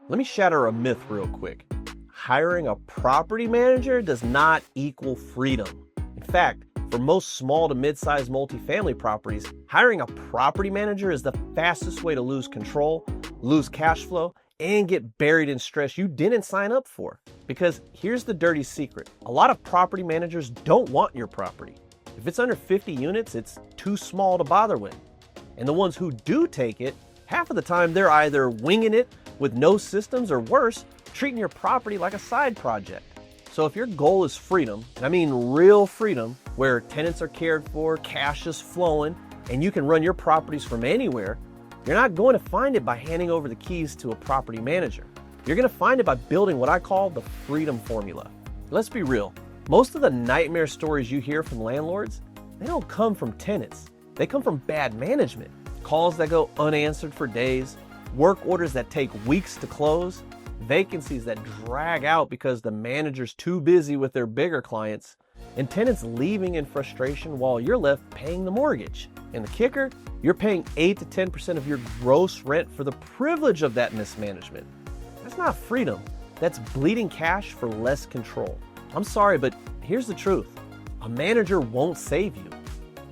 Let me shatter a myth real quick. Hiring a property manager does not equal freedom. In fact, for most small to mid-sized multifamily properties, hiring a property manager is the fastest way to lose control, lose cash flow, and get buried in stress you didn't sign up for. Because here's the dirty secret. A lot of property managers don't want your property. If it's under 50 units, it's too small to bother with. And the ones who do take it, half of the time they're either winging it with no systems or worse, treating your property like a side project. So if your goal is freedom, and I mean real freedom, where tenants are cared for, cash is flowing, and you can run your properties from anywhere, you're not going to find it by handing over the keys to a property manager. You're going to find it by building what I call the freedom formula. Let's be real. Most of the nightmare stories you hear from landlords, they don't come from tenants. They come from bad management. Calls that go unanswered for days, work orders that take weeks to close, vacancies that drag out because the manager's too busy with their bigger clients, and tenants leaving in frustration while you're left paying the mortgage. And the kicker, you're paying 8 to 10% of your gross rent for the privilege of that mismanagement. That's not freedom. That's bleeding cash for less control. I'm sorry, but here's the truth. A manager won't save you,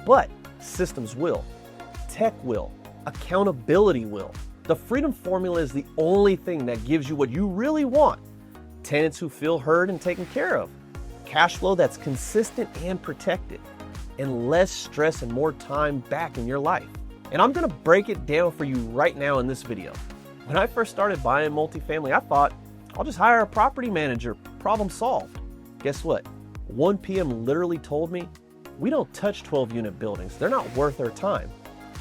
but systems will, tech will, accountability will. The freedom formula is the only thing that gives you what you really want. Tenants who feel heard and taken care of. Cash flow that's consistent and protected. And less stress and more time back in your life. And I'm gonna break it down for you right now in this video. When I first started buying multifamily, I thought, I'll just hire a property manager, problem solved. Guess what? 1 p.m. literally told me, we don't touch 12-unit buildings. They're not worth our time.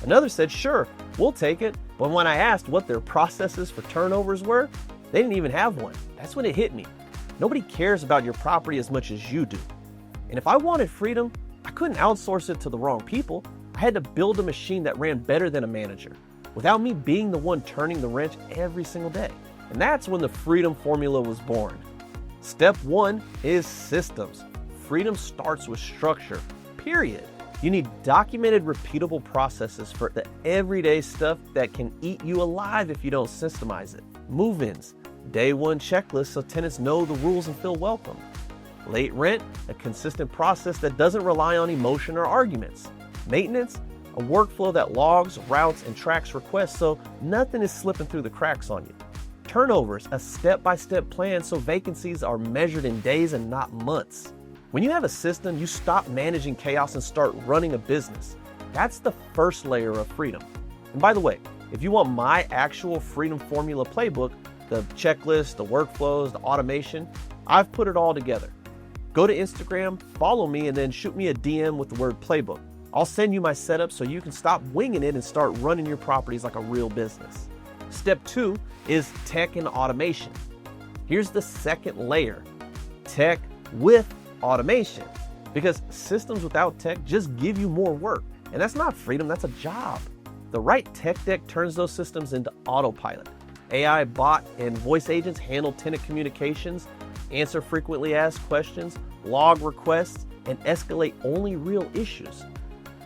Another said, sure, we'll take it. But when I asked what their processes for turnovers were, they didn't even have one. That's when it hit me. Nobody cares about your property as much as you do. And if I wanted freedom, I couldn't outsource it to the wrong people. I had to build a machine that ran better than a manager, without me being the one turning the wrench every single day. And that's when the freedom formula was born. Step 1 is systems. Freedom starts with structure, period. You need documented, repeatable processes for the everyday stuff that can eat you alive if you don't systemize it. Move-ins, day 1 checklist so tenants know the rules and feel welcome. Late rent, a consistent process that doesn't rely on emotion or arguments. Maintenance, a workflow that logs, routes, and tracks requests so nothing is slipping through the cracks on you. Turnovers, a step-by-step plan so vacancies are measured in days and not months. When you have a system, you stop managing chaos and start running a business. That's the first layer of freedom. And by the way, if you want my actual freedom formula playbook, the checklist, the workflows, the automation, I've put it all together. Go to Instagram, follow me, and then shoot me a DM with the word playbook. I'll send you my setup so you can stop winging it and start running your properties like a real business. Step 2 is tech and automation. Here's the second layer, tech with automation. Because systems without tech just give you more work. And that's not freedom, that's a job. The right tech deck turns those systems into autopilot. AI bot and voice agents handle tenant communications, answer frequently asked questions, log requests, and escalate only real issues.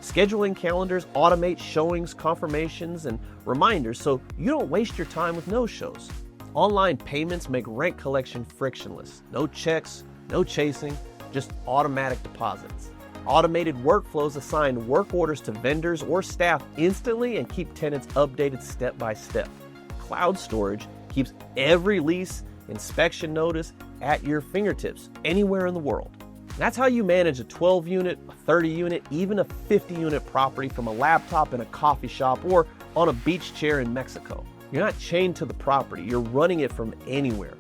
Scheduling calendars automate showings, confirmations, and reminders so you don't waste your time with no-shows. Online payments make rent collection frictionless. No checks, no chasing, just automatic deposits. Automated workflows assign work orders to vendors or staff instantly and keep tenants updated step by step. Cloud storage keeps every lease, inspection notice at your fingertips anywhere in the world. That's how you manage a 12-unit, a 30-unit, even a 50-unit property from a laptop in a coffee shop or on a beach chair in Mexico. You're not chained to the property, you're running it from anywhere.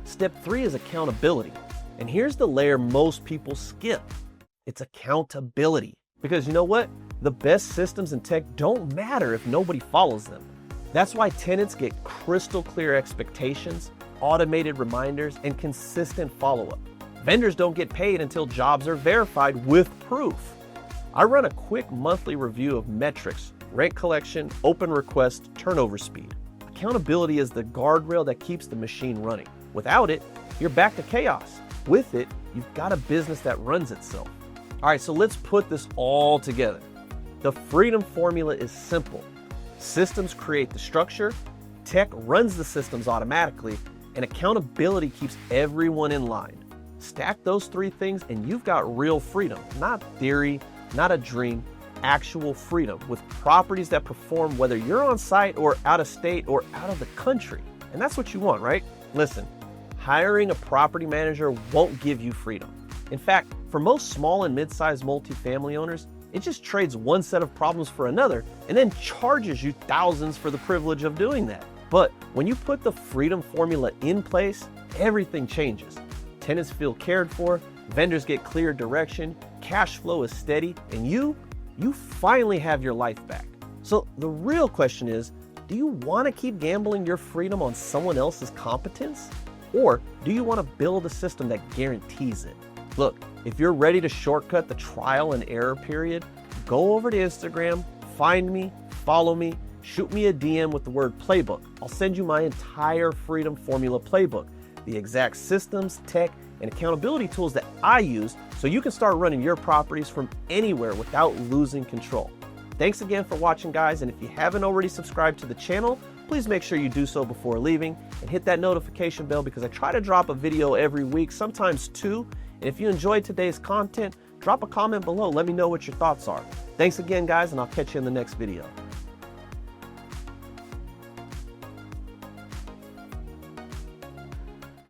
Step 3 is accountability. And here's the layer most people skip. It's accountability. Because you know what? The best systems and tech don't matter if nobody follows them. That's why tenants get crystal clear expectations, automated reminders, and consistent follow-up. Vendors don't get paid until jobs are verified with proof. I run a quick monthly review of metrics, rent collection, open request, turnover speed. Accountability is the guardrail that keeps the machine running. Without it, you're back to chaos. With it, you've got a business that runs itself. All right, so let's put this all together. The freedom formula is simple. Systems create the structure, Tech runs the systems automatically, and accountability keeps everyone in line. Stack those three things and you've got real freedom, not theory, not a dream, actual freedom with properties that perform whether you're on site or out of state or out of the country. And that's what you want, right? Listen, hiring a property manager won't give you freedom. In fact, for most small and mid-sized multifamily owners, it just trades one set of problems for another and then charges you thousands for the privilege of doing that. But when you put the freedom formula in place, everything changes. Tenants feel cared for, vendors get clear direction, cash flow is steady, and you finally have your life back. So the real question is, do you want to keep gambling your freedom on someone else's competence? Or do you want to build a system that guarantees it? Look, if you're ready to shortcut the trial and error period, go over to Instagram, find me, follow me, shoot me a DM with the word playbook. I'll send you my entire freedom formula playbook, the exact systems, tech, and accountability tools that I use so you can start running your properties from anywhere without losing control. Thanks again for watching, guys, and if you haven't already subscribed to the channel, please make sure you do so before leaving and hit that notification bell because I try to drop a video every week, sometimes two. And if you enjoyed today's content, drop a comment below. Let me know what your thoughts are. Thanks again, guys, and I'll catch you in the next video.